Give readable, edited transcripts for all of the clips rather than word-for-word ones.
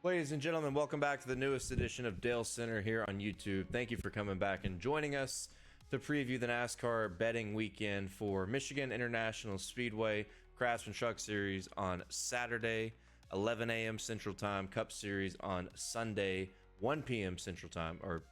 Ladies and gentlemen, welcome back to the newest edition of Dale Center here on YouTube. Thank you for coming back and joining us to preview the NASCAR betting weekend for Michigan International Speedway Craftsman Truck Series on Saturday, 11 a.m. Central Time, Cup Series on Sunday, 1 p.m. Central Time, or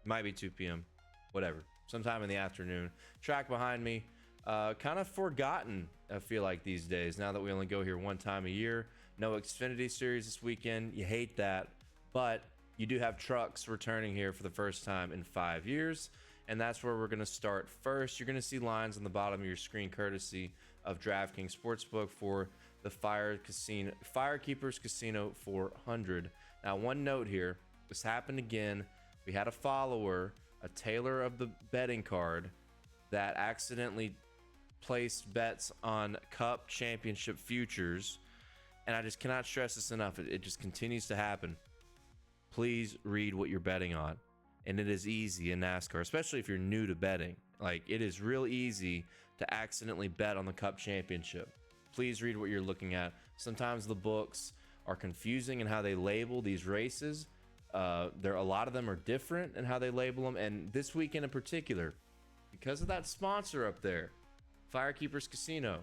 might be 2 p.m., whatever, sometime in the afternoon. Track behind me, kind of forgotten, I feel like, these days, now that we only go here one time a year. No Xfinity Series this weekend. You hate that, but you do have trucks returning here for the first time in 5 years, and that's where we're going to start first. You're going to see lines on the bottom of your screen courtesy of DraftKings Sportsbook for the Firekeepers Casino 400. Now, one note here, this happened again. We had a follower, a Taylor of the betting card, that accidentally placed bets on Cup Championship futures. And I just cannot stress this enough. It just continues to happen. Please read what you're betting on. And it is easy in NASCAR, especially if you're new to betting. Like, it is real easy to accidentally bet on the Cup Championship. Please read what you're looking at. Sometimes the books are confusing in how they label these races. A lot of them are different in how they label them. And this weekend in particular, because of that sponsor up there, Firekeepers Casino,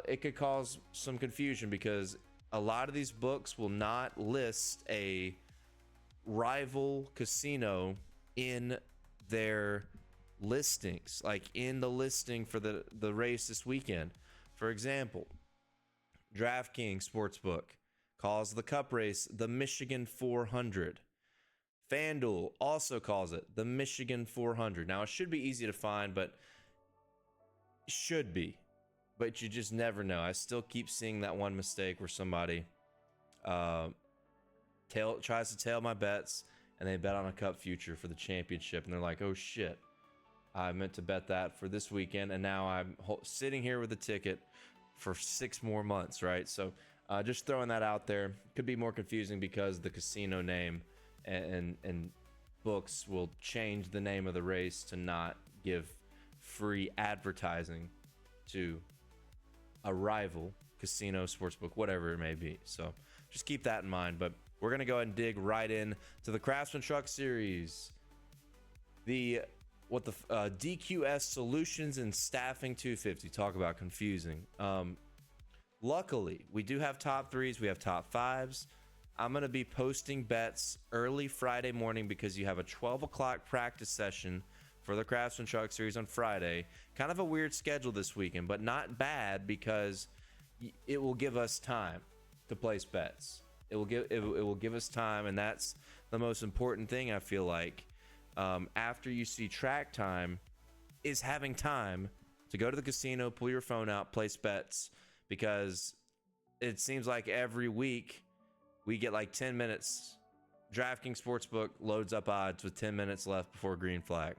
it could cause some confusion because a lot of these books will not list a rival casino in their listings, like in the listing for the race this weekend. For example, DraftKings Sportsbook calls the Cup race the Michigan 400. FanDuel also calls it the Michigan 400. Now, it should be easy to find, but should be. But you just never know. I still keep seeing that one mistake where somebody tries to tail my bets and they bet on a Cup future for the championship. And they're like, oh shit, I meant to bet that for this weekend. And now I'm sitting here with a ticket for 6 more months, right? So just throwing that out there. Could be more confusing because the casino name and books will change the name of the race to not give free advertising to a rival casino, sportsbook, whatever it may be. So just keep that in mind. But we're going to go ahead and dig right in to the Craftsman Truck Series. DQS Solutions and Staffing 250. Talk about confusing. Luckily, we do have top threes. We have top fives. I'm going to be posting bets early Friday morning because you have a 12 o'clock practice session for the Craftsman Truck Series on Friday. Kind of a weird schedule this weekend, but not bad because it will give us time to place bets. It will give us time, and that's the most important thing, I feel like. After you see track time, is having time to go to the casino, pull your phone out, place bets, because it seems like every week we get like 10 minutes. DraftKings Sportsbook loads up odds with 10 minutes left before green flag.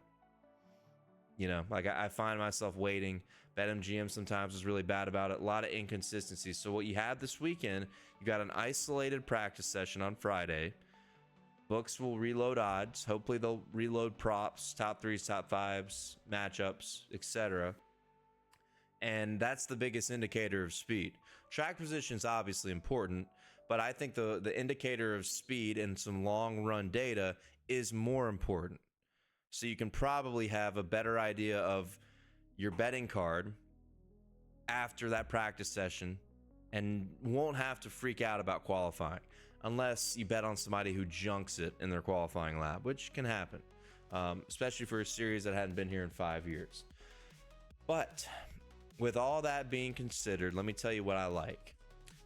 You know, like I find myself waiting. BetMGM sometimes is really bad about it. A lot of inconsistencies. So what you have this weekend, you got an isolated practice session on Friday. Books will reload odds. Hopefully they'll reload props, top threes, top fives, matchups, etc. And that's the biggest indicator of speed. Track position is obviously important, but I think the indicator of speed and some long run data is more important. So you can probably have a better idea of your betting card after that practice session and won't have to freak out about qualifying unless you bet on somebody who junks it in their qualifying lap, which can happen, especially for a series that hadn't been here in 5 years. But with all that being considered, let me tell you what I like.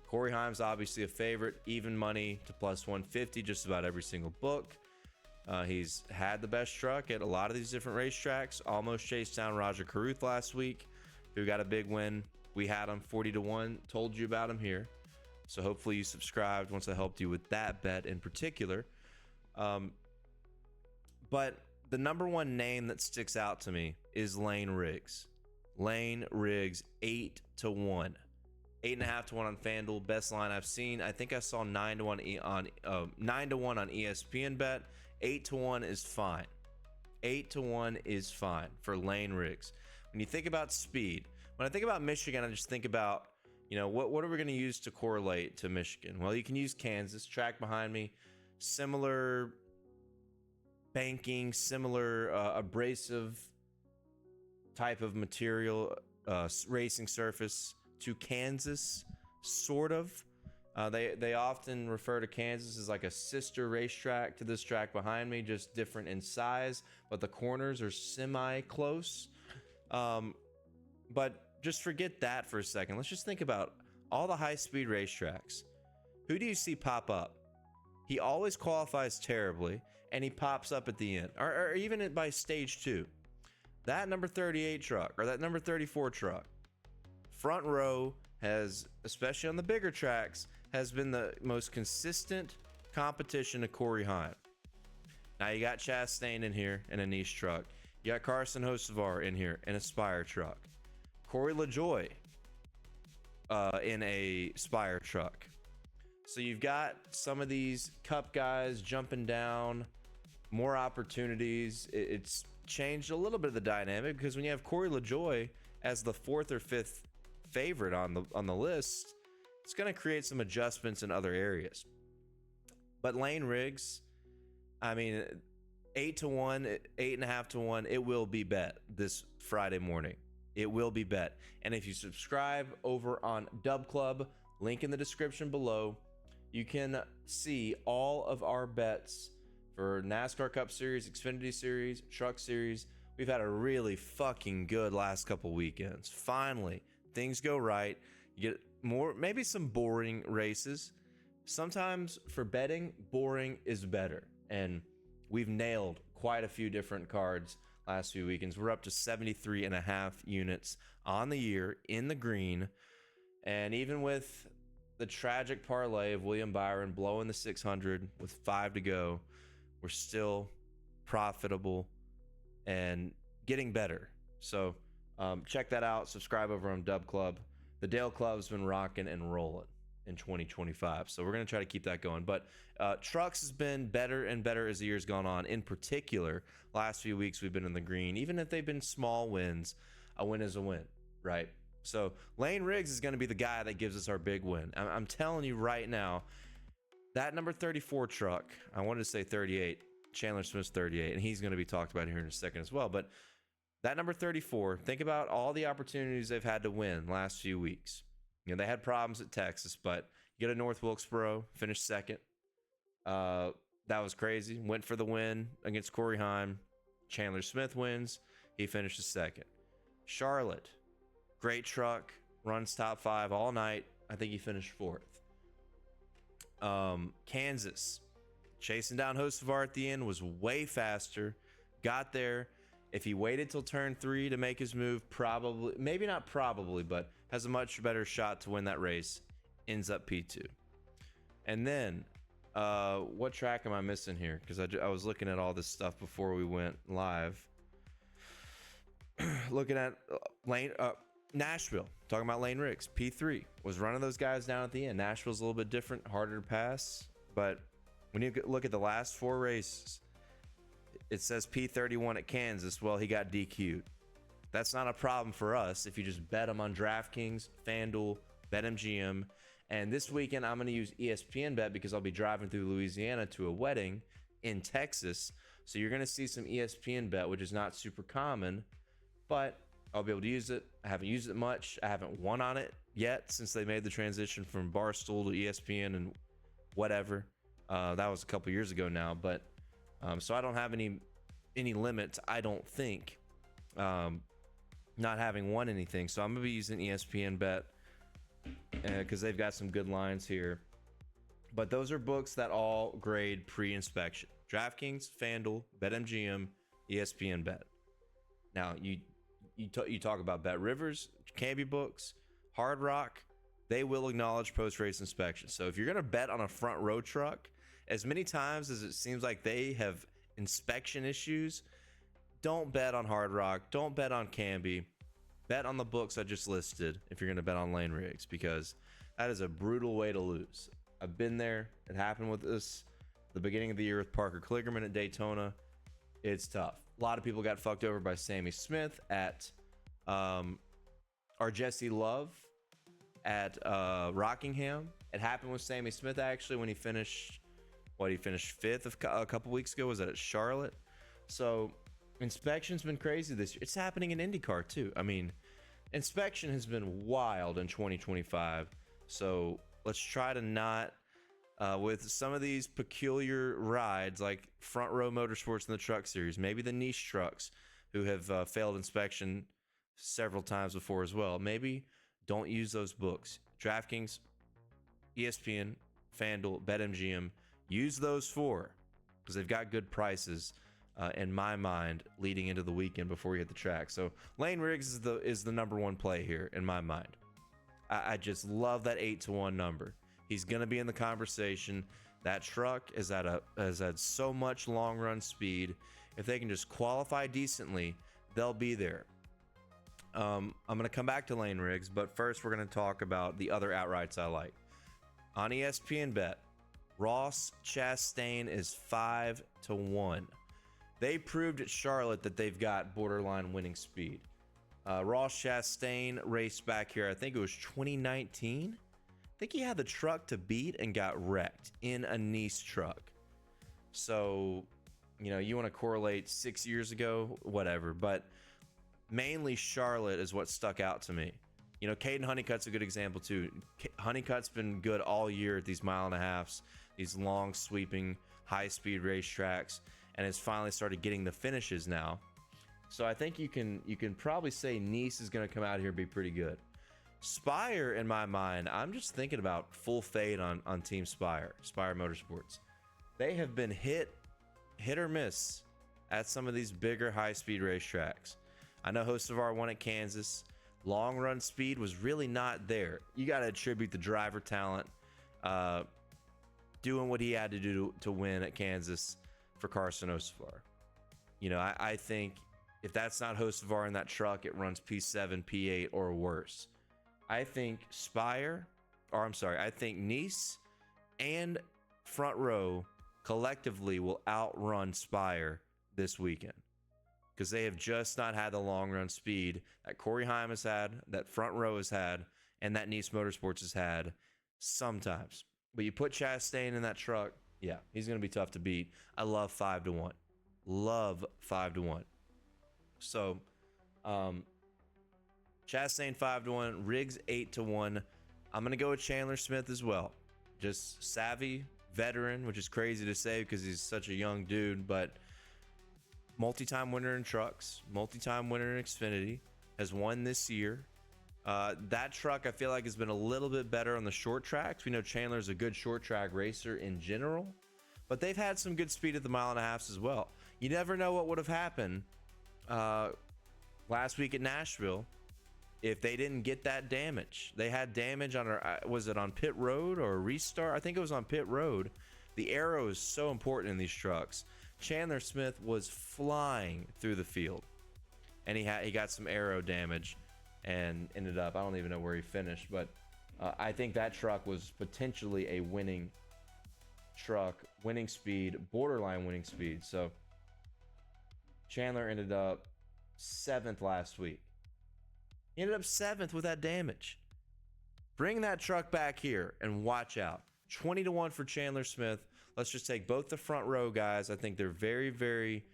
Corey Heim's obviously a favorite, even money to plus 150 just about every single book. He's had the best truck at a lot of these different racetracks. Almost chased down Roger Carruth last week, who got a big win. We had him 40-1. Told you about him here. So hopefully you subscribed once I helped you with that bet in particular. But the number one name that sticks out to me is Lane Riggs. Lane Riggs, 8-1. 8.5 to 1 on FanDuel. Best line I've seen. I think I saw 9-1 on 9-1 on ESPN bet. 8-1 is fine. 8-1 is fine for Lane Riggs. When you think about speed, when I think about Michigan, I just think about what are we going to use to correlate to Michigan? Well, you can use Kansas. Track behind me, similar banking, similar abrasive type of material, racing surface to Kansas, sort of. They often refer to Kansas as like a sister racetrack to this track behind me, just different in size, but the corners are semi-close. But just forget that for a second. Let's just think about all the high-speed racetracks. Who do you see pop up? He always qualifies terribly, and he pops up at the end, or even by stage 2. That number 38 truck, or that number 34 truck, front row has, especially on the bigger tracks, has been the most consistent competition to Corey Heim. Now you got Chastain in here in a niche truck. You got Carson Hocevar in here in a Spire truck. Corey LaJoie in a Spire truck. So you've got some of these Cup guys jumping down, more opportunities. It's changed a little bit of the dynamic, because when you have Corey LaJoie as the 4th or 5th favorite on the list, it's going to create some adjustments in other areas. But Lane Riggs, I mean, 8-1, 8.5-1, it will be bet this Friday morning. It will be bet. And if you subscribe over on Dub Club, link in the description below, you can see all of our bets for NASCAR Cup Series, Xfinity Series, Truck Series. We've had a really fucking good last couple weekends. Finally, things go right. You get more, maybe some boring races. Sometimes for betting, boring is better. And we've nailed quite a few different cards last few weekends. We're up to 73.5 units on the year in the green. And even with the tragic parlay of William Byron blowing the 600 with 5 to go, we're still profitable and getting better. So check that out. Subscribe over on Dub Club. The Dale Club's been rocking and rolling in 2025, so we're going to try to keep that going. But trucks has been better and better as the year's gone on. In particular, last few weeks we've been in the green. Even if they've been small wins, a win is a win, right? So Lane Riggs is going to be the guy that gives us our big win. I'm telling you right now, that number 34 truck, I wanted to say 38, Chandler Smith's 38, and he's going to be talked about here in a second as well. But that number 34, think about all the opportunities they've had to win last few weeks. They had problems at Texas, but you get a North Wilkesboro, finished second. That was crazy. Went for the win against Corey Heim. Chandler Smith wins. He finishes second. Charlotte, great truck, runs top 5 all night. I think he finished 4th. Kansas, chasing down Hocevar at the end, was way faster. Got there. If he waited till turn 3 to make his move, probably, maybe not probably, but has a much better shot to win that race. Ends up P2. And then, what track am I missing here? Because I was looking at all this stuff before we went live. Looking at Nashville. Talking about Lane Riggs. P3. Was running those guys down at the end. Nashville's a little bit different, harder to pass. But when you look at the last 4 races, it says P31 at Kansas. Well, he got DQ'd. That's not a problem for us if you just bet him on DraftKings, FanDuel, BetMGM. And this weekend, I'm going to use ESPN Bet because I'll be driving through Louisiana to a wedding in Texas. So you're going to see some ESPN Bet, which is not super common, but I'll be able to use it. I haven't used it much. I haven't won on it yet since they made the transition from Barstool to ESPN and whatever. That was a couple years ago now, but so I don't have any limits, I don't think, not having won anything. So I'm going to be using ESPN Bet because they've got some good lines here. But those are books that all grade pre-inspection. DraftKings, FanDuel, BetMGM, ESPN Bet. Now, you talk about Bet Rivers, Canby Books, Hard Rock, they will acknowledge post-race inspection. So if you're going to bet on a front row truck, as many times as it seems like they have inspection issues, don't bet on Hard Rock. Don't bet on Canby. Bet on the books I just listed if you're going to bet on Lane Riggs, because that is a brutal way to lose. I've been there. It happened with us the beginning of the year with Parker Kligerman at Daytona. It's tough. A lot of people got fucked over by Sammy Smith at our Jesse Love at Rockingham. It happened with Sammy Smith actually when he finished fifth a couple weeks ago. Was that at Charlotte? So inspection's been crazy this year. It's happening in IndyCar too. I mean, inspection has been wild in 2025. So let's try to not with some of these peculiar rides like Front Row Motorsports in the Truck Series, maybe the niche trucks who have failed inspection several times before as well. Maybe don't use those books. DraftKings, ESPN, FanDuel, BetMGM, use those because they've got good prices in my mind leading into the weekend before you hit the track. So Lane Riggs is the number one play here in my mind. I just love that 8-1 number. He's going to be in the conversation. That truck has had so much long run speed. If they can just qualify decently, they'll be there. I'm going to come back to Lane Riggs, but first we're going to talk about the other outrights I like. On ESPN Bet, Ross Chastain is 5-1. They proved at Charlotte that they've got borderline winning speed. Ross Chastain raced back here, I think it was 2019. I think he had the truck to beat and got wrecked in a Nice truck. So, you want to correlate 6 years ago, whatever. But mainly Charlotte is what stuck out to me. Caden Honeycutt's a good example too. Honeycutt's been good all year at these 1.5 miles, these long sweeping high speed racetracks, and has finally started getting the finishes now. So I think you can probably say Nice is going to come out here and be pretty good. Spire, in my mind, I'm just thinking about full fade on Team Spire Motorsports. They have been hit or miss at some of these bigger high speed racetracks. I know Hocevar won at Kansas. Long run speed was really not there. You got to attribute the driver talent, doing what he had to do to win at Kansas for Carson Hocevar. I think if that's not Hocevar in that truck, it runs P7, P8 or worse. I think I think Nice and Front Row collectively will outrun Spire this weekend, because they have just not had the long run speed that Corey Heim has had, that Front Row has had, and that Nice Motorsports has had sometimes. But you put Chastain in that truck, yeah, he's going to be tough to beat. I love 5-1. Love 5-1. So, Chastain 5-1, Riggs 8-1. I'm going to go with Chandler Smith as well. Just savvy, veteran, which is crazy to say because he's such a young dude, but multi-time winner in trucks, multi-time winner in Xfinity, has won this year. That truck I feel like has been a little bit better on the short tracks. We know Chandler's a good short track racer in general, but they've had some good speed at the 1.5 miles as well. You never know what would have happened last week at Nashville if they didn't get that damage. They had damage on was it on pit road or a restart? I think it was on pit road. The aero is so important in these trucks. Chandler Smith was flying through the field, and he got some aero damage and ended up, I don't even know where he finished, but I think that truck was potentially a winning truck, winning speed, borderline winning speed. So Chandler ended up 7th last week. He ended up 7th with that damage. Bring that truck back here and watch out. 20-1 for Chandler Smith. Let's just take both the Front Row guys. I think they're very, very,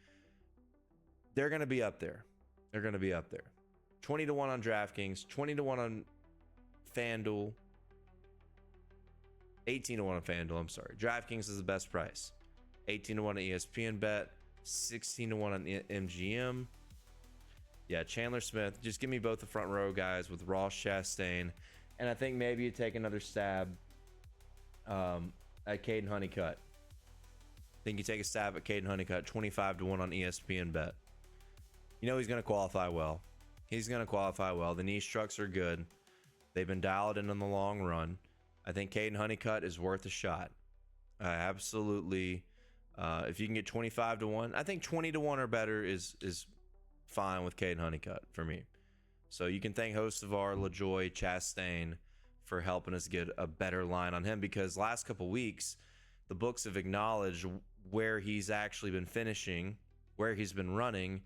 they're going to be up there. They're going to be up there. 20-1 on DraftKings, 20-1 on FanDuel, 18-1 on FanDuel. I'm sorry. DraftKings is the best price. 18-1 on ESPN Bet, 16-1 on MGM. Yeah, Chandler Smith. Just give me both the Front Row guys with Ross Chastain. And I think maybe you take another stab at Caden Honeycutt. I think you take a stab at Caden Honeycutt, 25-1 on ESPN Bet. You know he's going to qualify well. He's going to qualify well. The niche trucks are good. They've been dialed in the long run. I think Caden Honeycutt is worth a shot. Absolutely. If you can get 25-1, I think 20-1 or better is fine with Caden Honeycutt for me. So you can thank Hocevar, LaJoie, Chastain for helping us get a better line on him, because last couple weeks the books have acknowledged where he's actually been finishing, where he's been running,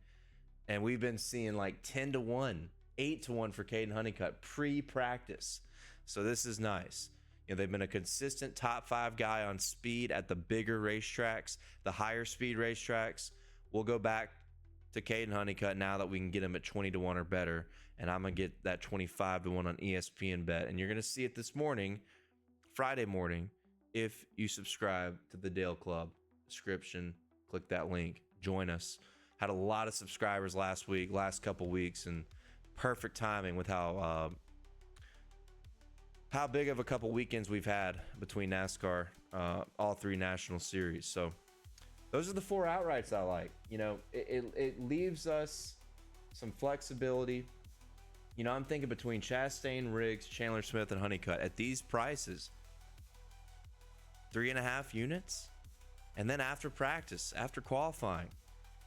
and we've been seeing like 10-1, 8-1 for Caden Honeycutt pre-practice. So this is nice. You know, they've been a consistent top 5 guy on speed at the bigger racetracks, the higher speed racetracks. We'll go back to Caden Honeycutt now that we can get him at 20 to 1 or better. And I'm going to get that 25 to 1 on ESPN bet. And you're going to see it this morning, Friday morning, if you subscribe to the Dale Club. Description, click that link, join us. Had a lot of subscribers last couple weeks, and perfect timing with how big of a couple weekends we've had between NASCAR, all 3 national series. So those are the 4 outrights I like. You know, it leaves us some flexibility. You know, I'm thinking between Chastain, Riggs, Chandler Smith, and Honeycutt at these prices, 3.5 units. And then after practice, after qualifying,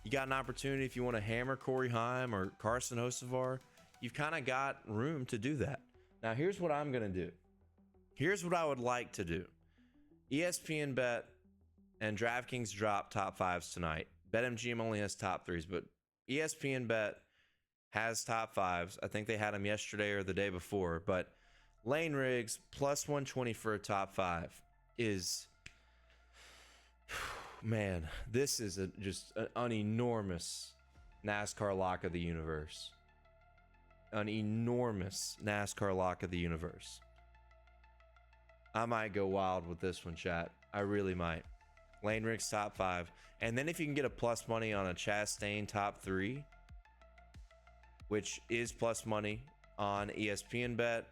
you got an opportunity if you want to hammer Corey Heim or Carson Hocevar. You've kind of got room to do that. Now, here's what I'm going to do. Here's what I would like to do. ESPN Bet and DraftKings drop top 5s tonight. BetMGM only has top 3s, but ESPN Bet has top 5s. I think they had them yesterday or the day before. But Lane Riggs plus 120 for a top 5 is... Man, this is just an enormous NASCAR lock of the universe. An enormous NASCAR lock of the universe. I might go wild with this one, chat. I really might. Lane Riggs top 5. And then if you can get a plus money on a Chastain top 3, which is plus money on ESPN Bet,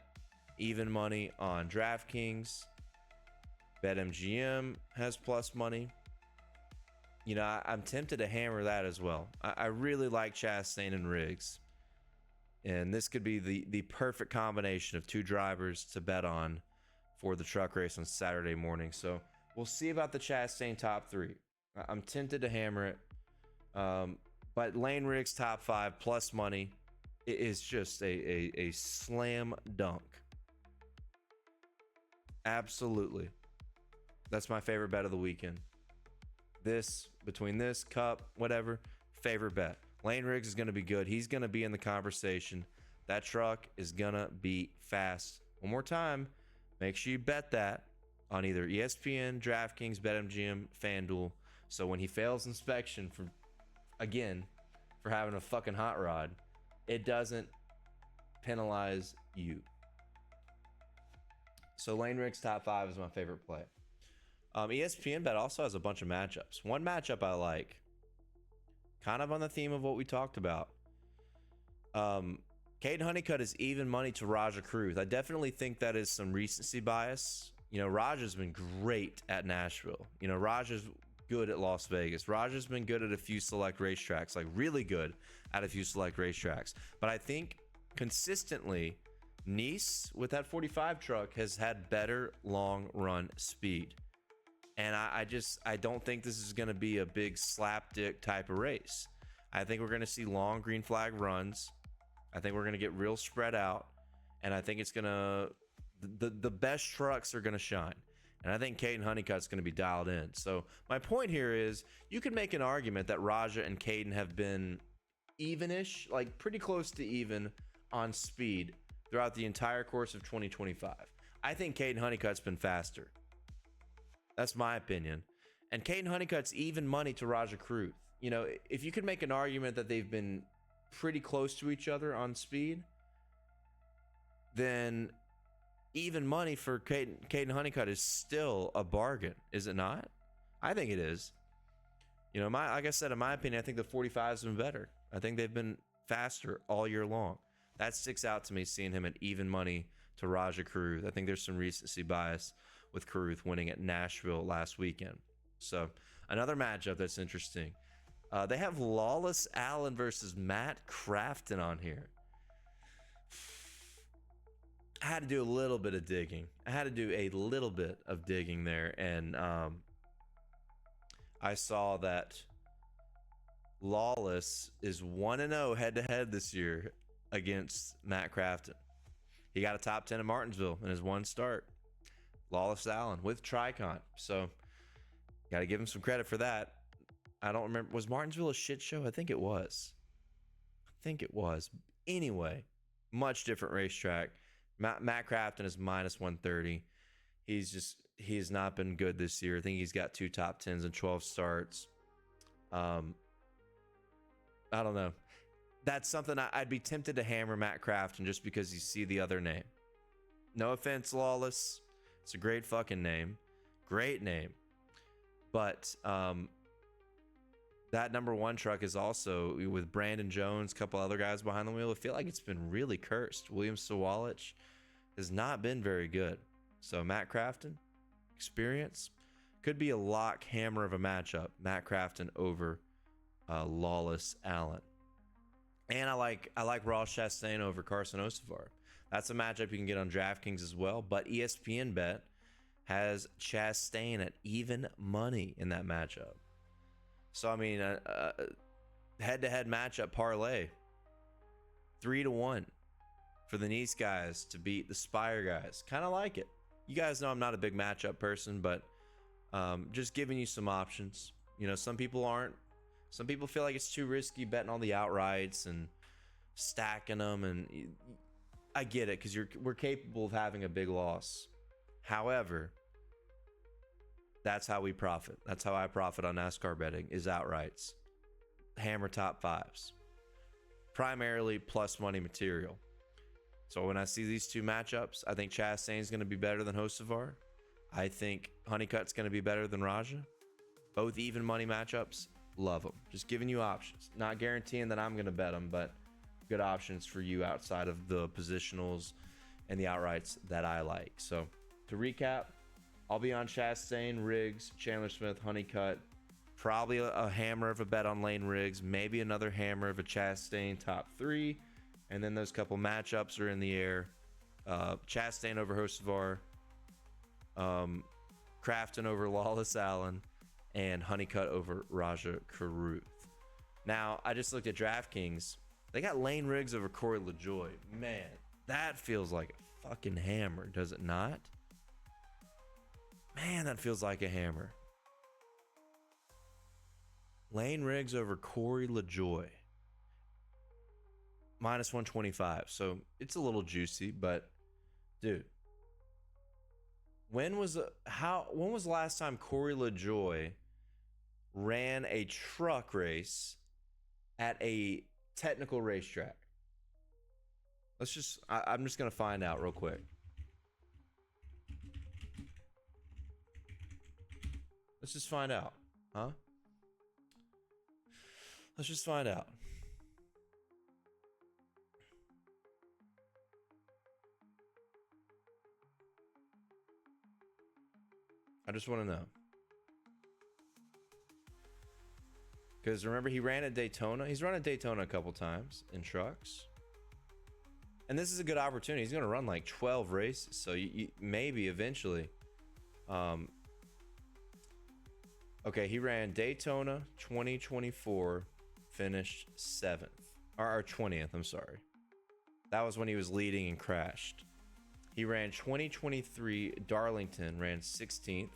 even money on DraftKings, BetMGM has plus money. You know, I'm tempted to hammer that as well. I really like Chastain and Riggs. And this could be the perfect combination of 2 drivers to bet on for the truck race on Saturday morning. So we'll see about the Chastain top 3. I'm tempted to hammer it. But Lane Riggs top 5 plus money is just a slam dunk. Absolutely. That's my favorite bet of the weekend. Between this, Cup, whatever, favorite bet. Lane Riggs is going to be good. He's going to be in the conversation. That truck is going to be fast. One more time, make sure you bet that on either ESPN, DraftKings, BetMGM, FanDuel. So when he fails inspection for having a fucking hot rod, it doesn't penalize you. So Lane Riggs top 5 is my favorite play. ESPN Bet also has a bunch of matchups. One matchup I like, kind of on the theme of what we talked about. Caden Honeycutt is even money to Rajah Cruz. I definitely think that is some recency bias. You know, Rajah's been great at Nashville. You know, Rajah's good at Las Vegas. Rajah's been good at a few select racetracks, like really good at a few select racetracks. But I think consistently, Nice with that 45 truck has had better long run speed. And I don't think this is going to be a big slapdick type of race. I think we're going to see long green flag runs. I think we're going to get real spread out. And I think it's going to... The best trucks are going to shine. And I think Caden Honeycutt's going to be dialed in. So my point here is you could make an argument that Rajah and Caden have been even-ish, like pretty close to even on speed throughout the entire course of 2025. I think Caden Honeycutt's been faster. That's my opinion. And Caden Honeycutt's even money to Rajah Cruz. You know, if you could make an argument that they've been pretty close to each other on speed, then even money for Caden Honeycutt is still a bargain, is it not? I think it is. You know, like I said, in my opinion, I think the 45's been better. I think they've been faster all year long. That sticks out to me, seeing him at even money to Rajah Cruz. I think there's some recency bias with Cruz winning at Nashville last weekend. So another matchup that's interesting. They have Lawless Allen versus Matt Crafton on here. I had to do a little bit of digging. There, and I saw that Lawless is 1-0 head-to-head this year against Matt Crafton. He got a top 10 in Martinsville in his one start. Lawless Allen with Tricon. So, got to give him some credit for that. I don't remember. Was Martinsville a shit show? I think it was. Anyway, much different racetrack. Matt Crafton is minus 130. He has not been good this year. I think he's got 2 top 10s and 12 starts. I don't know. That's something I'd be tempted to hammer Matt Crafton just because you see the other name. No offense, Lawless. It's a great fucking name. Great name. But that number 1 truck is also with Brandon Jones, a couple other guys behind the wheel. I feel like it's been really cursed. William Sawalich has not been very good. So Matt Crafton, experience, could be a lock hammer of a matchup. Matt Crafton over Lawless Allen. And I like Ross Chastain over Carson Osevar. That's a matchup you can get on DraftKings as well. But ESPN Bet has Chastain at even money in that matchup. So I mean, head-to-head matchup parlay, 3-1 for the Nice guys to beat the Spire guys. Kind of like it. You guys know I'm not a big matchup person, but just giving you some options. You know, some people aren't. Some people feel like it's too risky betting on the outrights and stacking them, and I get it because we're capable of having a big loss. However, that's how we profit. That's how I profit on NASCAR betting, is outrights. Hammer top 5s. Primarily plus money material. So when I see these two matchups, I think Chastain's going to be better than Hocevar. I think Honeycutt's going to be better than Raja. Both even money matchups. Love them. Just giving you options. Not guaranteeing that I'm going to bet them, but good options for you outside of the positionals and the outrights that I like. So to recap, I'll be on Chastain, Riggs, Chandler Smith, Honeycutt. Probably a hammer of a bet on Lane Riggs. Maybe another hammer of a Chastain top 3. And then those couple matchups are in the air. Chastain over Hocevar. Crafton over Lawless Allen. And Honeycutt over Raja Caruth. Now, I just looked at DraftKings. They got Lane Riggs over Corey LaJoie. Man, that feels like a fucking hammer, does it not? Man, that feels like a hammer. Lane Riggs over Corey LaJoie. Minus 125. So it's a little juicy, but dude. When was the last time Corey LaJoie ran a truck race at a technical racetrack? I'm just gonna find out real quick. Let's just find out, huh? Let's just find out. I just want to know. Because remember, he ran at Daytona. He's run at Daytona a couple times in trucks. And this is a good opportunity. He's going to run like 12 races. So you maybe eventually. Okay, he ran Daytona 2024, finished 7th. Or 20th, I'm sorry. That was when he was leading and crashed. He ran 2023 Darlington, ran 16th.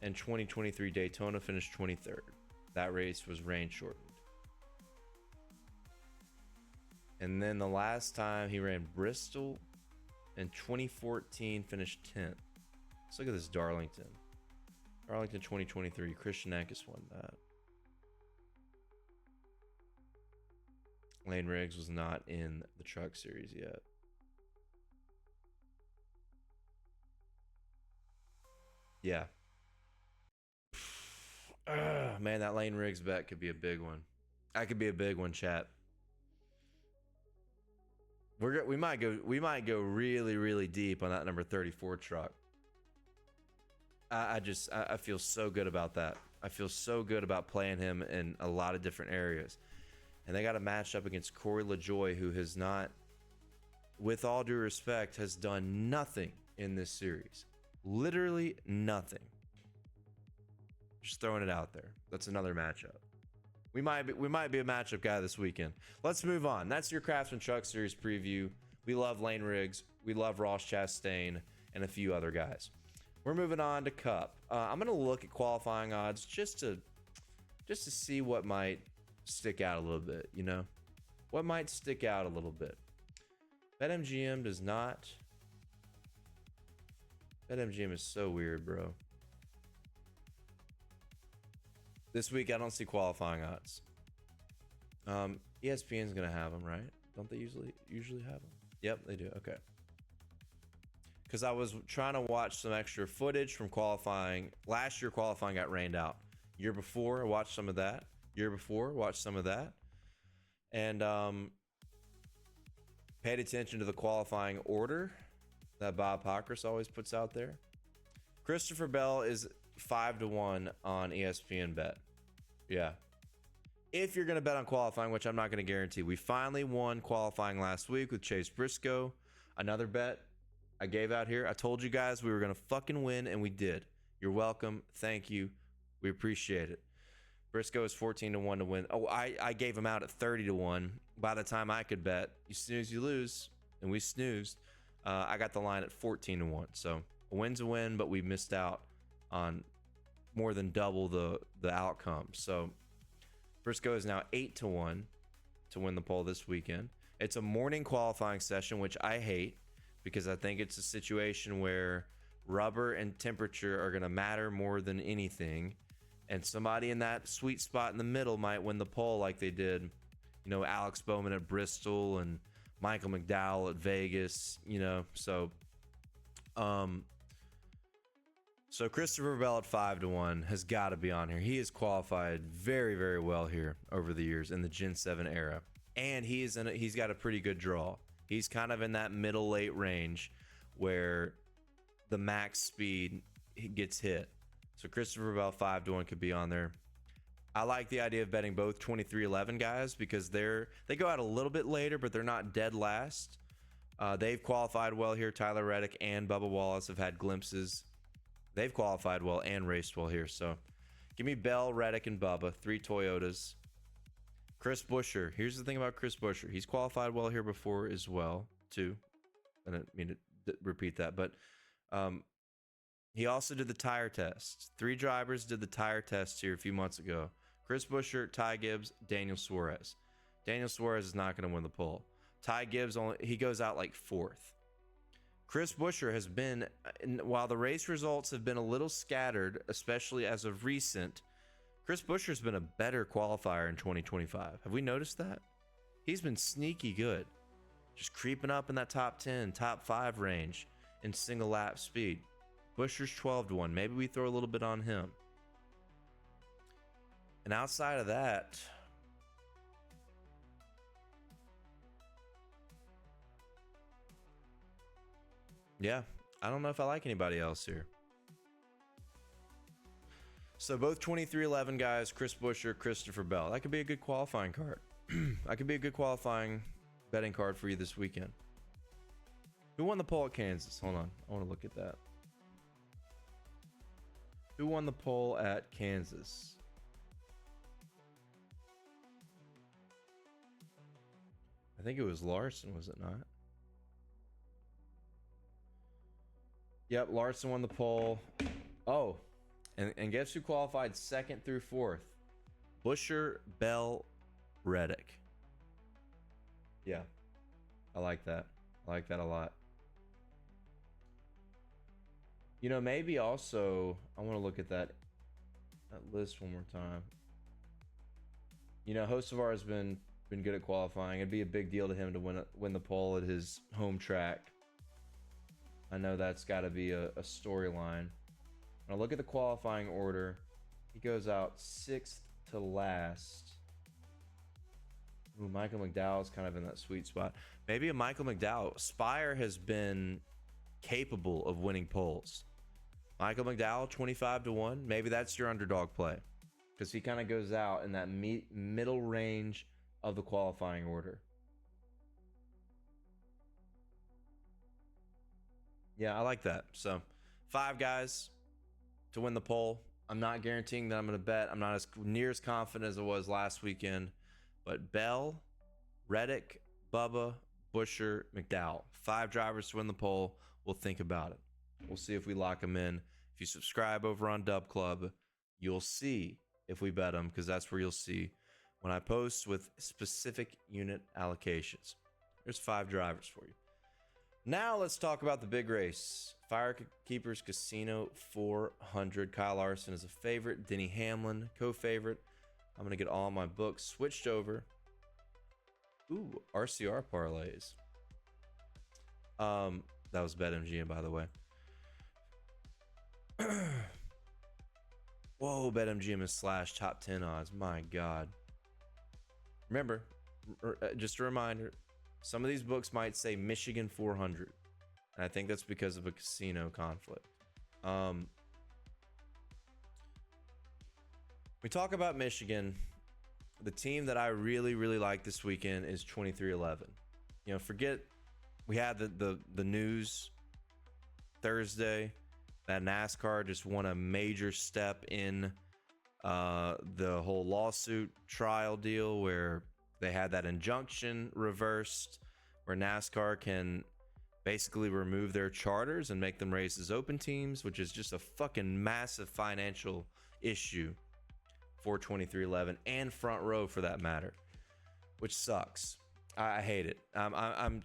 And 2023 Daytona finished 23rd. That race was rain shortened. And then the last time he ran Bristol in 2014, finished 10th. Let's look at this Darlington. Darlington 2023, Christian Eckes won that. Lane Riggs was not in the truck series yet. Yeah. Man, that Lane Riggs bet could be a big one. That could be a big one, chat. We might go really, really deep on that number 34 truck. I feel so good about that. I feel so good about playing him in a lot of different areas. And they got a match up against Corey LaJoie, who has not, with all due respect, has done nothing in this series. Literally nothing. Just throwing it out there. That's another matchup. We might be a matchup guy this weekend. Let's move on. That's your Craftsman Truck Series preview. We love Lane Riggs. We love Ross Chastain and a few other guys. We're moving on to Cup. I'm gonna look at qualifying odds just to see what might stick out a little bit. You know, what might stick out a little bit. BetMGM does not BetMGM is so weird, bro. This week I don't see qualifying odds. ESPN's gonna have them, right? Don't they usually have them? Yep, they do. Okay. Because I was trying to watch some extra footage from qualifying. Last year qualifying got rained out. Year before I watched some of that. Year before watched some of that. And paid attention to the qualifying order that Bob Pockris always puts out there. Christopher Bell is 5-1 on ESPN Bet. Yeah. If you're going to bet on qualifying, which I'm not going to guarantee. We finally won qualifying last week with Chase Briscoe. Another bet I gave out here. I told you guys we were going to fucking win, and we did. You're welcome. Thank you. We appreciate it. Briscoe is 14-1 to win. Oh, I gave him out at 30-1. By the time I could bet, you snooze, you lose. And we snoozed. I got the line at 14-1. So a win's a win, but we missed out on more than double the outcome. So Briscoe is now 8-1 to win the pole this weekend. It's a morning qualifying session, which I hate because I think it's a situation where rubber and temperature are going to matter more than anything. And somebody in that sweet spot in the middle might win the pole like they did, you know, Alex Bowman at Bristol and Michael McDowell at Vegas, you know. So Christopher Bell at 5-1 has got to be on here. He has qualified very, very well here over the years in the Gen 7 era. And he's got a pretty good draw. He's kind of in that middle late range where the max speed gets hit. So Christopher Bell 5-1 could be on there. I like the idea of betting both 2311 guys because they go out a little bit later, but they're not dead last. They've qualified well here. Tyler Reddick and Bubba Wallace have had glimpses. They've qualified well and raced well here. So give me Bell, Reddick, and Bubba. 3 Toyotas. Chris Buescher. Here's the thing about Chris Buescher. He's qualified well here before as well, too. I didn't mean to repeat that, but he also did the tire test. 3 drivers did the tire test here a few months ago. Chris Buescher, Ty Gibbs, Daniel Suarez. Daniel Suarez is not going to win the pole. Ty Gibbs, he goes out like 4th. Chris Buescher has been, while the race results have been a little scattered, especially as of recent, Chris Buescher's been a better qualifier in 2025. Have we noticed that? He's been sneaky good. Just creeping up in that top 10, top 5 range in single lap speed. Buescher's 12-1. Maybe we throw a little bit on him. And outside of that, yeah, I don't know if I like anybody else here. So both 2311 guys, Chris Buescher, Christopher Bell. That could be a good qualifying card. That could be a good qualifying betting card for you this weekend. Who won the pole at Kansas? Hold on. I want to look at that. Who won the pole at Kansas? I think it was Larson, was it not? Yep, Larson won the pole. Oh, and guess who qualified 2nd through 4th? Buescher, Bell, Reddick. Yeah, I like that. I like that a lot. You know, maybe also, I want to look at that list one more time. You know, Hocevar has been good at qualifying. It'd be a big deal to him to win the pole at his home track. I know that's got to be a storyline. When I look at the qualifying order, he goes out 6th to last. Ooh, Michael McDowell's kind of in that sweet spot. Maybe a Michael McDowell. Spire has been capable of winning poles. Michael McDowell, 25-1. Maybe that's your underdog play because he kind of goes out in that middle range of the qualifying order. Yeah, I like that. So 5 guys to win the pole. I'm not guaranteeing that I'm going to bet. I'm not as near as confident as I was last weekend. But Bell, Reddick, Bubba, Buescher, McDowell. 5 drivers to win the pole. We'll think about it. We'll see if we lock them in. If you subscribe over on Dub Club, you'll see if we bet them because that's where you'll see when I post with specific unit allocations. There's 5 drivers for you. Now let's talk about the big race. Firekeepers Casino 400. Kyle Larson is a favorite. Denny Hamlin, co-favorite. I'm going to get all my books switched over. Ooh, RCR parlays. That was BetMGM, by the way. Whoa, BetMGM is slash top 10 odds. My God. Remember, just a reminder, some of these books might say Michigan 400. And I think that's because of a casino conflict. We talk about Michigan. The team that I really, really like this weekend is 2311. You know, forget we had the news Thursday that NASCAR just won a major step in the whole lawsuit trial deal where they had that injunction reversed where NASCAR can basically remove their charters and make them race as open teams, which is just a fucking massive financial issue for 2311 and Front Row for that matter, which sucks. I hate it. I'm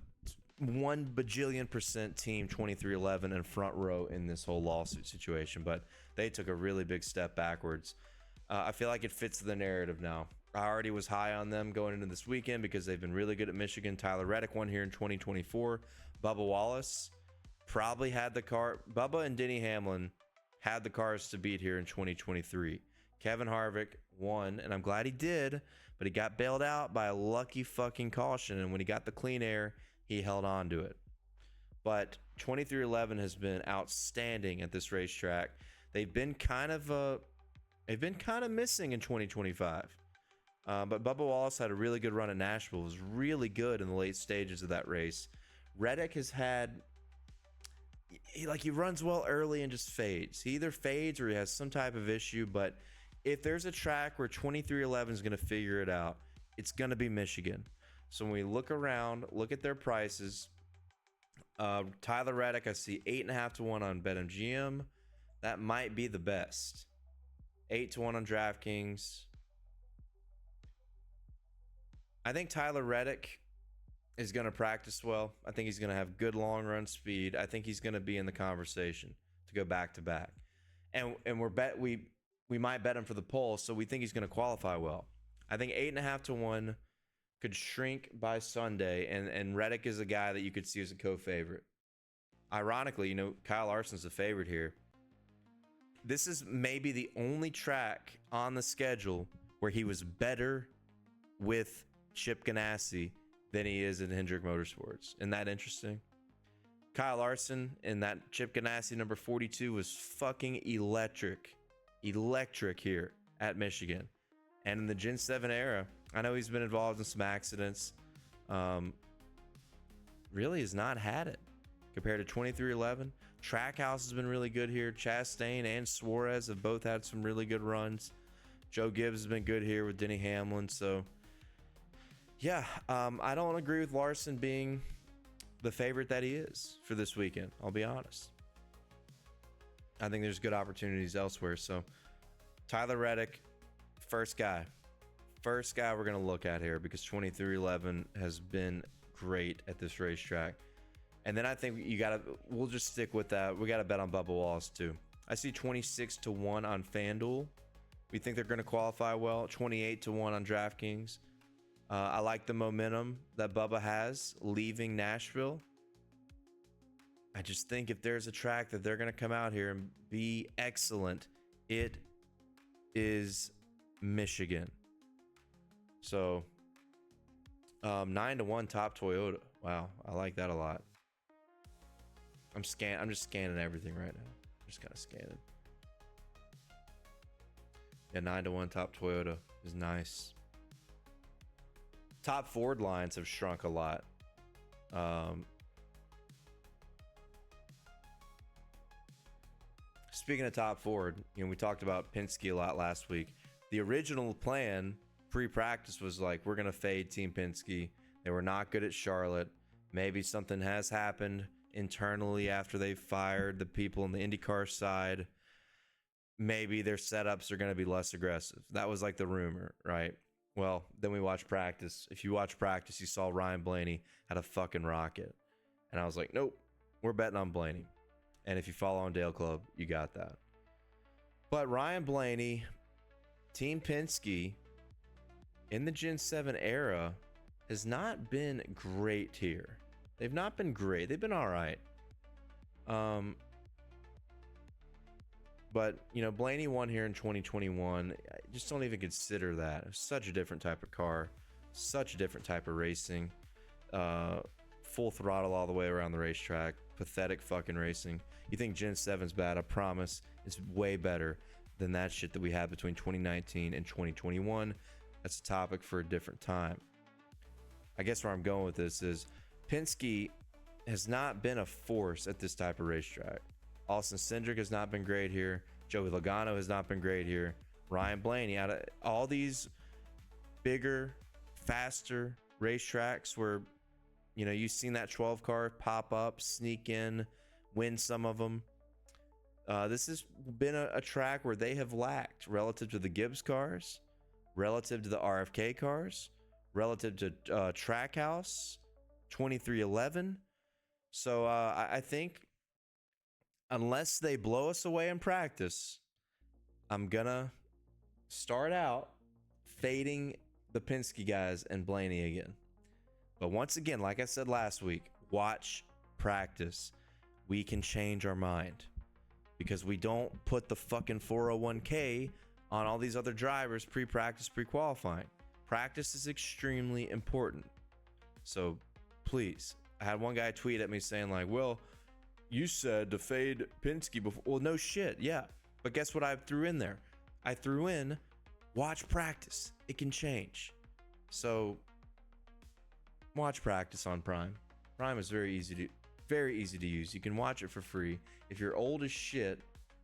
1 bajillion % team 2311 and Front Row in this whole lawsuit situation, but they took a really big step backwards. I feel like it fits the narrative now. I already was high on them going into this weekend because they've been really good at Michigan. Tyler Reddick won here in 2024. Bubba Wallace probably had the car. Bubba and Denny Hamlin had the cars to beat here in 2023. Kevin Harvick won, and I'm glad he did, but he got bailed out by a lucky fucking caution, and when he got the clean air, he held on to it. But 2311 has been outstanding at this racetrack. They've been kind of missing in 2025. But Bubba Wallace had a really good run at Nashville. Was really good in the late stages of that race. Reddick has had he runs well early and just fades. He either fades or he has some type of issue, but if there's a track where 2311 is going to figure it out, it's going to be Michigan. So when we look around, look at their prices, Tyler Reddick, I see 8.5 to 1 on BetMGM. That might be the best. 8 to 1 on DraftKings. I think Tyler Reddick is going to practice well. I think he's going to have good long run speed. I think he's going to be in the conversation to go back to back. And we might bet him for the pole, so we think he's going to qualify well. I think 8.5 to 1 could shrink by Sunday, and Reddick is a guy that you could see as a co-favorite. Ironically, you know, Kyle Larson's the favorite here. This is maybe the only track on the schedule where he was better with Chip Ganassi than he is in Hendrick Motorsports. Isn't that interesting? Kyle Larson in that Chip Ganassi number 42 was fucking electric here at Michigan. And in the Gen 7 era, I know he's been involved in some accidents. Really has not had it compared to 2311. Trackhouse has been really good here. Chastain and Suarez have both had some really good runs. Joe Gibbs has been good here with Denny Hamlin. So, yeah, I don't agree with Larson being the favorite that he is for this weekend. I'll be honest. I think there's good opportunities elsewhere. So, Tyler Reddick, first guy we're going to look at here because 2311 has been great at this racetrack. And then I think we'll just stick with that. We got to bet on Bubba Wallace too. I see 26 to 1 on FanDuel. We think they're going to qualify well. 28 to 1 on DraftKings. I like the momentum that Bubba has leaving Nashville. I just think if there's a track that they're going to come out here and be excellent, it is Michigan. So 9 to 1 top Toyota. Wow, I like that a lot. I'm just scanning everything right now. I'm just kind of scanning. Yeah, 9 to 1 top Toyota is nice. Top Ford lines have shrunk a lot. Speaking of top Ford, you know, we talked about Penske a lot last week. The original plan pre-practice was like, we're going to fade Team Penske. They were not good at Charlotte. Maybe something has happened internally after they fired the people on the IndyCar side. Maybe their setups are going to be less aggressive. That was like the rumor, right? Well, then we watched practice. If you watch practice, you saw Ryan Blaney had a fucking rocket. And I was like, nope, we're betting on Blaney. And if you follow on Dale Club, you got that. But Ryan Blaney, Team Penske, in the Gen 7 era, has not been great here. They've not been great. They've been all right. But, you know, Blaney won here in 2021. I just don't even consider that. It was such a different type of car, such a different type of racing. Full throttle all the way around the racetrack. Pathetic fucking racing. You think Gen 7's bad? I promise it's way better than that shit that we had between 2019 and 2021. That's a topic for a different time. I guess where I'm going with this is Penske has not been a force at this type of racetrack. Austin Cindric has not been great here. Joey Logano has not been great here. Ryan Blaney, out of all these bigger, faster racetracks where, you know, you've seen that 12 car pop up, sneak in, win some of them. This has been a track where they have lacked relative to the Gibbs cars, relative to the RFK cars, relative to Trackhouse 2311. So I think unless they blow us away in practice, I'm gonna start out fading the Penske guys and Blaney again. But once again, like I said last week, watch practice. We can change our mind because we don't put the fucking 401k on all these other drivers pre-practice, pre-qualifying. Practice is extremely important. So please, I had one guy tweet at me saying like, well, you said to fade Penske before. Well, no shit. Yeah. But guess what I threw in there? I threw in watch practice. It can change. So watch practice on Prime. Prime is very easy to use. You can watch it for free. If you're old as shit,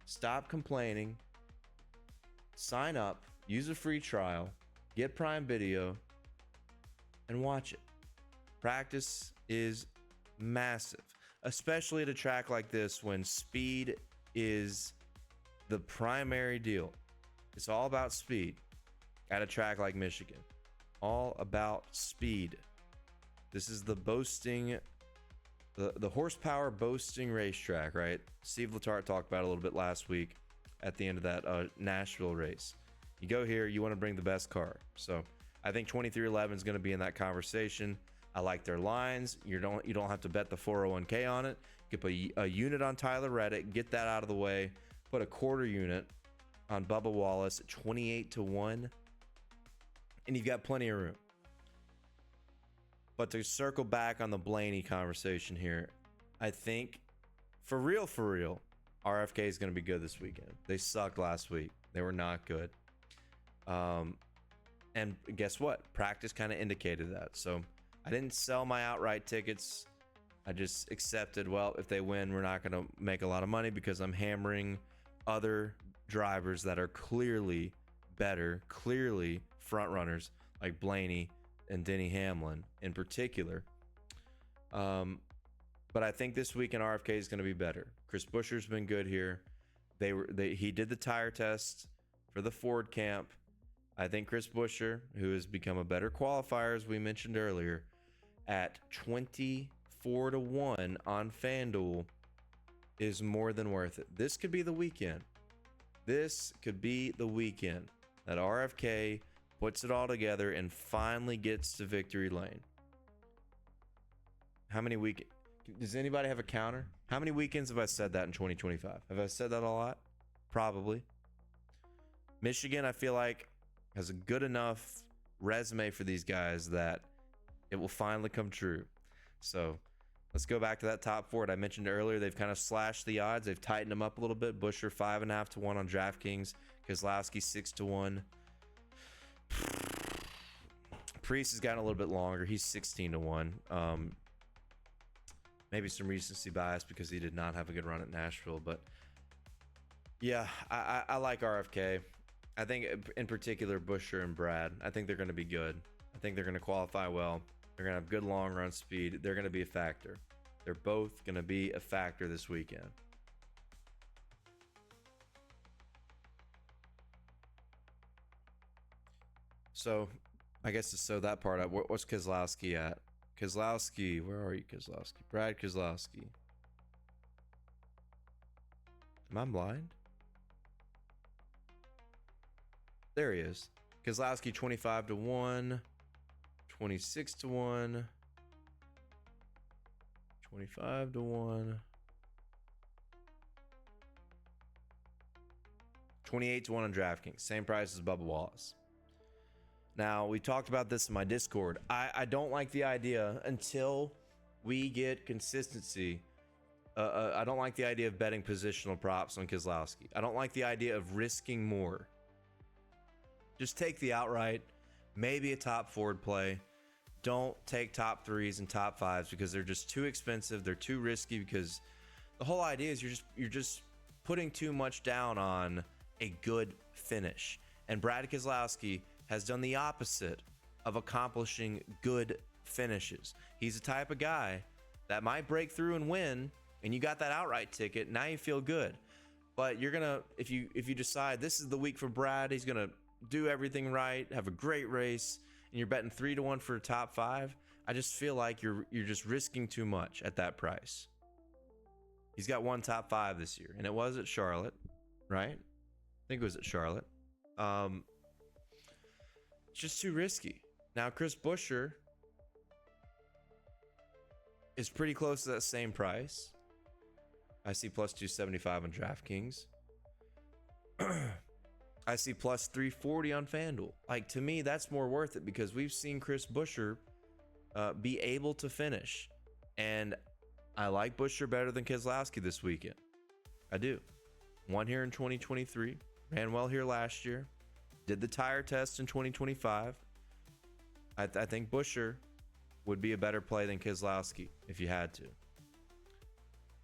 stop complaining. Sign up, use a free trial, get Prime Video, and watch it. Practice is massive, especially at a track like this when speed is the primary deal. It's all about speed at a track like Michigan. All about speed. This is the boasting, the horsepower boasting racetrack, right? Steve Letarte talked about it a little bit last week at the end of that Nashville race. You go here, you want to bring the best car. So I think 2311 is going to be in that conversation. I like their lines. You don't have to bet the 401k on it. You can put a unit on Tyler Reddick, get that out of the way. Put a quarter unit on Bubba Wallace at 28-1, and you've got plenty of room. But to circle back on the Blaney conversation here, I think for real, RFK is going to be good this weekend. They sucked last week. They were not good. And guess what? Practice kind of indicated that. So I didn't sell my outright tickets. I just accepted, well, if they win, we're not going to make a lot of money because I'm hammering other drivers that are clearly better, clearly front runners like Blaney and Denny Hamlin in particular. But I think this week in RFK is going to be better. Chris Buescher's been good here. He did the tire test for the Ford camp. I think Chris Buescher, who has become a better qualifier, as we mentioned earlier, at 24-1 on FanDuel is more than worth it. This could be the weekend. This could be the weekend that RFK puts it all together and finally gets to victory lane. How many weekends? Does anybody have a counter? How many weekends have I said that in 2025? Have I said that a lot? Probably. Michigan, I feel like, has a good enough resume for these guys that it will finally come true. So let's go back to that top four that I mentioned earlier. They've kind of slashed the odds. They've tightened them up a little bit. Buescher 5.5-1 on DraftKings. Keselowski 6-1. Priest has gotten a little bit longer. He's 16-1. Maybe some recency bias because he did not have a good run at Nashville. But yeah, I like RFK. I think in particular Buescher and Brad. I think they're going to be good. I think they're going to qualify well. They're going to have good long run speed. They're going to be a factor. They're both going to be a factor this weekend. So I guess to sew that part up, what's Keselowski at? Keselowski, where are you, Keselowski? Brad Keselowski. Am I blind? There he is. Keselowski 25 to 1, 26 to 1, 25 to 1, 28 to 1 on DraftKings. Same price as Bubba Wallace. Now, we talked about this in my Discord. I don't like the idea until we get consistency. I don't like the idea of betting positional props on Keselowski. I don't like the idea of risking more. Just take the outright, maybe a top forward play. Don't take top threes and top fives because they're just too expensive. They're too risky because the whole idea is you're just putting too much down on a good finish. And Brad Keselowski has done the opposite of accomplishing good finishes. He's the type of guy that might break through and win, and you got that outright ticket. Now you feel good. But you're gonna, if you decide this is the week for Brad, he's gonna do everything right, have a great race, and you're betting 3 to 1 for a top 5, I just feel like you're just risking too much at that price. He's got one top 5 this year, and it was at Charlotte, right? I think it was at Charlotte. It's just too risky. Now Chris Buescher is pretty close to that same price. I see plus 275 on DraftKings. I see plus 340 on FanDuel. Like, to me, that's more worth it because we've seen Chris Buescher be able to finish. And I like Buescher better than Keselowski this weekend. I do. Won here in 2023. Ran well here last year. Did the tire test in 2025. I think Buescher would be a better play than Keselowski if you had to.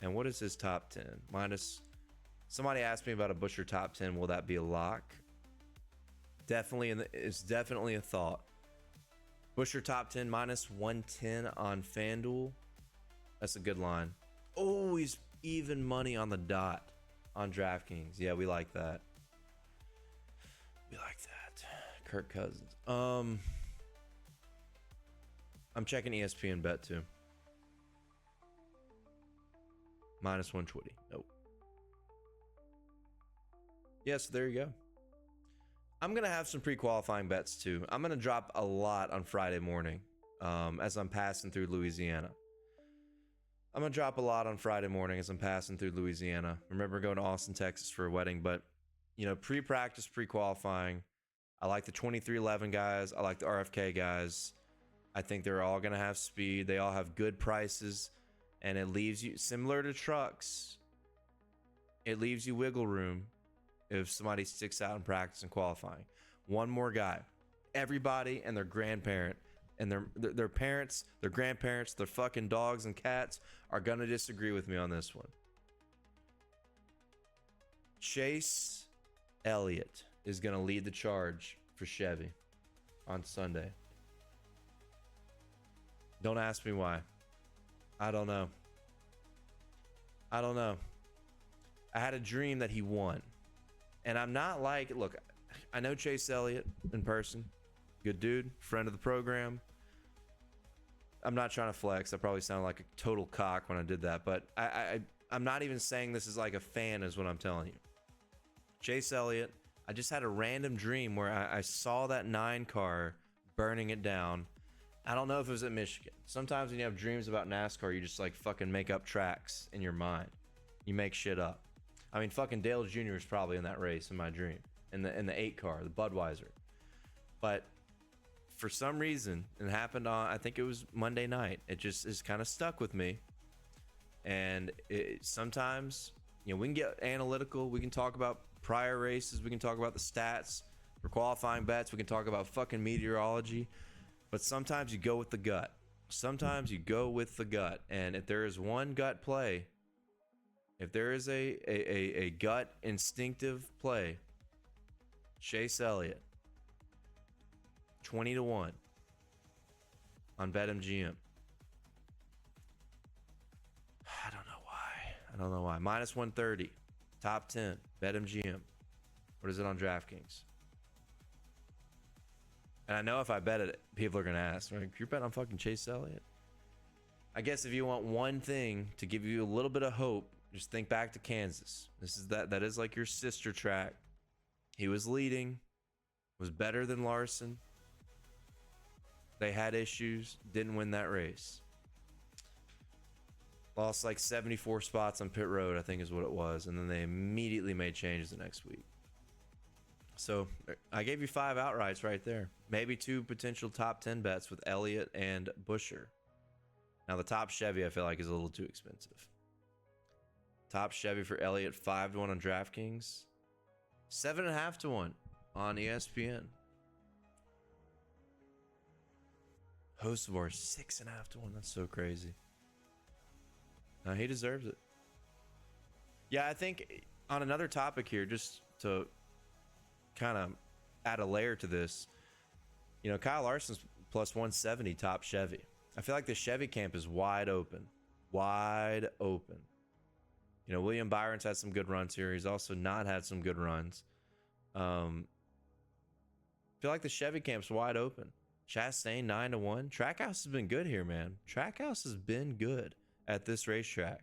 And what is his top 10? Minus... Somebody asked me about a Buescher top 10. Will that be a lock? Definitely, it's definitely a thought. Buescher top 10 minus 110 on FanDuel. That's a good line. Oh, he's even money on the dot on DraftKings. Yeah, we like that. We like that. Kirk Cousins. I'm checking ESPN bet too. Minus 120. Nope. Yes, there you go. I'm going to have some pre-qualifying bets too. I'm going to drop a lot on Friday morning as I'm passing through Louisiana. I'm going to drop a lot on Friday morning as I'm passing through Louisiana. Remember going to Austin, Texas for a wedding, but pre-practice, pre-qualifying. I like the 2311 guys. I like the RFK guys. I think they're all going to have speed. They all have good prices, and it leaves you, similar to trucks, it leaves you wiggle room if somebody sticks out in practice and qualifying. One more guy. Everybody and their grandparent and their parents, their grandparents, their fucking dogs and cats are going to disagree with me on this one. Chase Elliott is going to lead the charge for Chevy on Sunday. Don't ask me why. I don't know. I had a dream that he won. And I'm not like, look, I know Chase Elliott in person. Good dude, friend of the program. I'm not trying to flex. I probably sounded like a total cock when I did that. But I'm not even saying this is like a fan is what I'm telling you. Chase Elliott, I just had a random dream where I saw that 9 car burning it down. I don't know if it was at Michigan. Sometimes when you have dreams about NASCAR, you just like fucking make up tracks in your mind. You make shit up. I mean, fucking Dale Jr. is probably in that race in my dream, in the 8 car, the Budweiser. But for some reason, it happened on, I think it was Monday night. It just is kind of stuck with me. And sometimes, we can get analytical. We can talk about prior races. We can talk about the stats for qualifying bets. We can talk about fucking meteorology. But sometimes you go with the gut. Sometimes you go with the gut. And if there is one gut play, if there is a gut instinctive play, Chase Elliott, 20 to 1 on BetMGM. I don't know why. Minus 130, top 10, BetMGM. What is it on DraftKings? And I know if I bet it, people are going to ask, like, you're betting on fucking Chase Elliott? I guess if you want one thing to give you a little bit of hope Just think back to Kansas. That is like your sister track. He was leading, was better than Larson. They had issues, didn't win that race. Lost like 74 spots on pit road, I think is what it was. And then they immediately made changes the next week. So I gave you 5 outrights right there. Maybe 2 potential top 10 bets with Elliott and Buescher. Now the top Chevy I feel like is a little too expensive. Top Chevy for Elliott, 5-1 on DraftKings. 7.5-1 on ESPN. Hocevar, 6.5-1. That's so crazy. No, he deserves it. Yeah, I think on another topic here, just to kind of add a layer to this, you know, Kyle Larson's plus 170 top Chevy. I feel like the Chevy camp is wide open. Wide open. You know, William Byron's had some good runs here. He's also not had some good runs. I feel like the Chevy camp's wide open. Chastain 9-1. Trackhouse has been good here, man. Trackhouse has been good at this racetrack.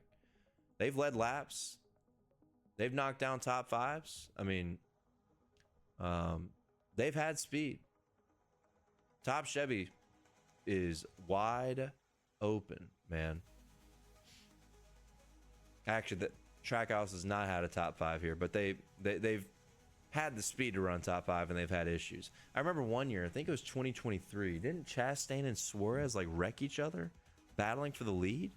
They've led laps. They've knocked down top 5s. I mean, they've had speed. Top Chevy is wide open, man. Actually, the Trackhouse has not had a top 5 here, but they've had the speed to run top 5, and they've had issues. I remember one year, I think it was 2023. Didn't Chastain and Suarez like wreck each other, battling for the lead?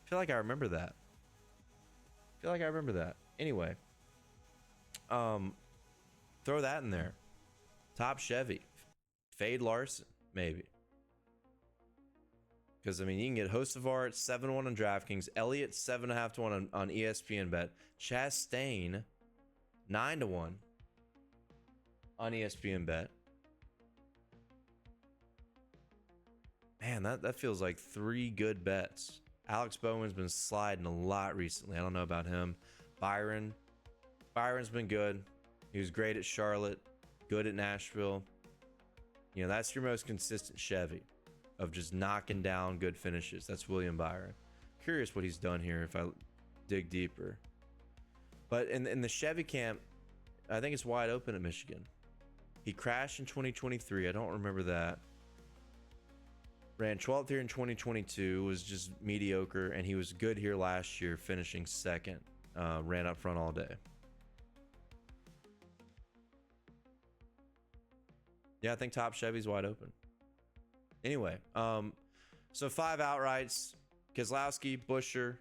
I feel like I remember that. Anyway, throw that in there. Top Chevy, fade Larson maybe. Because, I mean, you can get Hocevar at 7-1 on DraftKings, Elliott 7.5-1 on ESPN Bet, Chastain 9-1 on ESPN Bet. Man, that feels like 3 good bets. Alex Bowman's been sliding a lot recently. I don't know about him. Byron's been good. He was great at Charlotte, good at Nashville. You know, that's your most consistent Chevy of just knocking down good finishes. That's William Byron. Curious what he's done here if I dig deeper. But in the Chevy camp, I think it's wide open at Michigan. He crashed in 2023. I don't remember that. Ran 12th here in 2022. Was just mediocre, and he was good here last year, finishing 2nd. Ran up front all day. Yeah, I think top Chevy's wide open. Anyway, so 5 outrights: Keselowski, Buescher,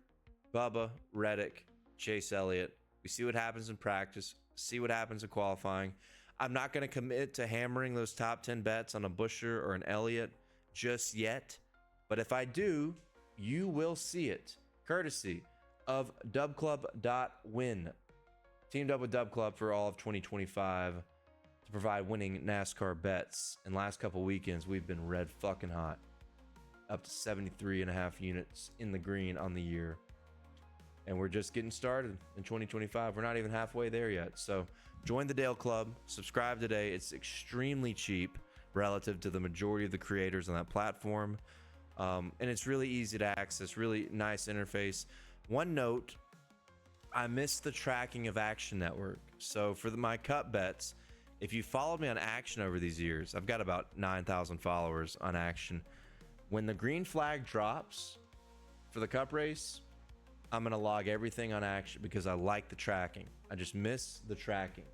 Bubba, Reddick, Chase Elliott. We see what happens in practice. See what happens in qualifying. I'm not going to commit to hammering those top 10 bets on a Buescher or an Elliott just yet. But if I do, you will see it. Courtesy of dubclub.win. Teamed up with Dub Club for all of 2025 to provide winning NASCAR bets. And last couple weekends, we've been red fucking hot. Up to 73.5 units in the green on the year. And we're just getting started in 2025. We're not even halfway there yet. So join the Dale Club. Subscribe today. It's extremely cheap relative to the majority of the creators on that platform. And it's really easy to access. Really nice interface. One note, I missed the tracking of Action Network. So for my Cup bets, if you followed me on Action over these years, I've got about 9,000 followers on Action. When the green flag drops for the Cup race, I'm going to log everything on Action because I like the tracking. I just miss the tracking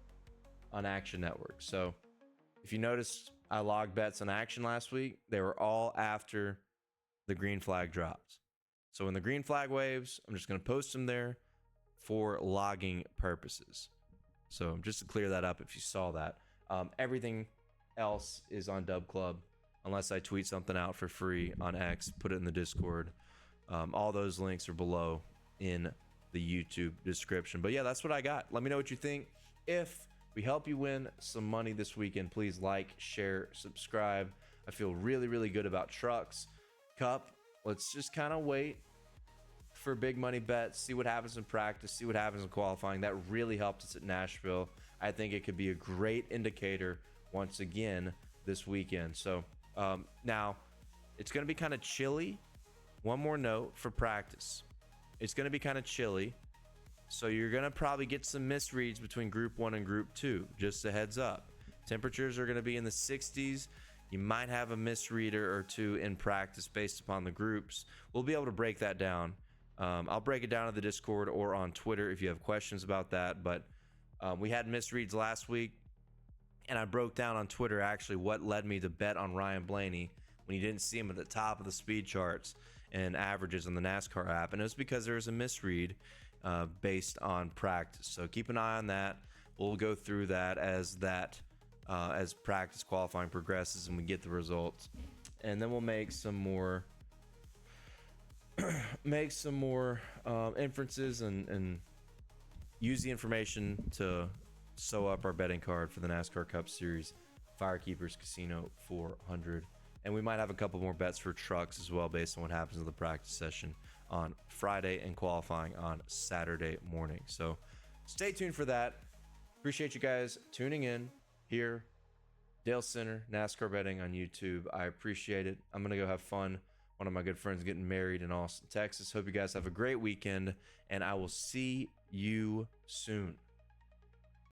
on Action Network. So if you noticed, I logged bets on Action last week. They were all after the green flag dropped. So when the green flag waves, I'm just going to post them there for logging purposes. So just to clear that up if you saw that. Everything else is on Dub Club unless I tweet something out for free on X, put it in the Discord. All those links are below in the YouTube description. But yeah, that's what I got. Let me know what you think. If we help you win some money this weekend, please like, share, subscribe. I feel really, really good about trucks. Cup, let's just kind of wait for big money bets, see what happens in practice, see what happens in qualifying. That really helped us at Nashville. I think it could be a great indicator once again this weekend. So now it's going to be kind of chilly. One more note for practice. It's going to be kind of chilly. So you're gonna probably get some misreads between group 1 and group 2. Just a heads up. Temperatures are gonna be in the 60s. You might have a misreader or two in practice based upon the groups. We'll be able to break that down. I'll break it down in the Discord or on Twitter if you have questions about that. But we had misreads last week, and I broke down on Twitter actually what led me to bet on Ryan Blaney when you didn't see him at the top of the speed charts and averages on the NASCAR app. And it was because there was a misread based on practice. So keep an eye on that. We'll go through that as practice qualifying progresses and we get the results, and then we'll make some more inferences and use the information to sew up our betting card for the NASCAR Cup Series Firekeepers Casino 400. And we might have a couple more bets for trucks as well based on what happens in the practice session on Friday and qualifying on Saturday morning. So stay tuned for that. Appreciate you guys tuning in here. Dale Center, NASCAR betting on YouTube. I appreciate it. I'm going to go have fun. One of my good friends getting married in Austin, Texas. Hope you guys have a great weekend, and I will see you soon.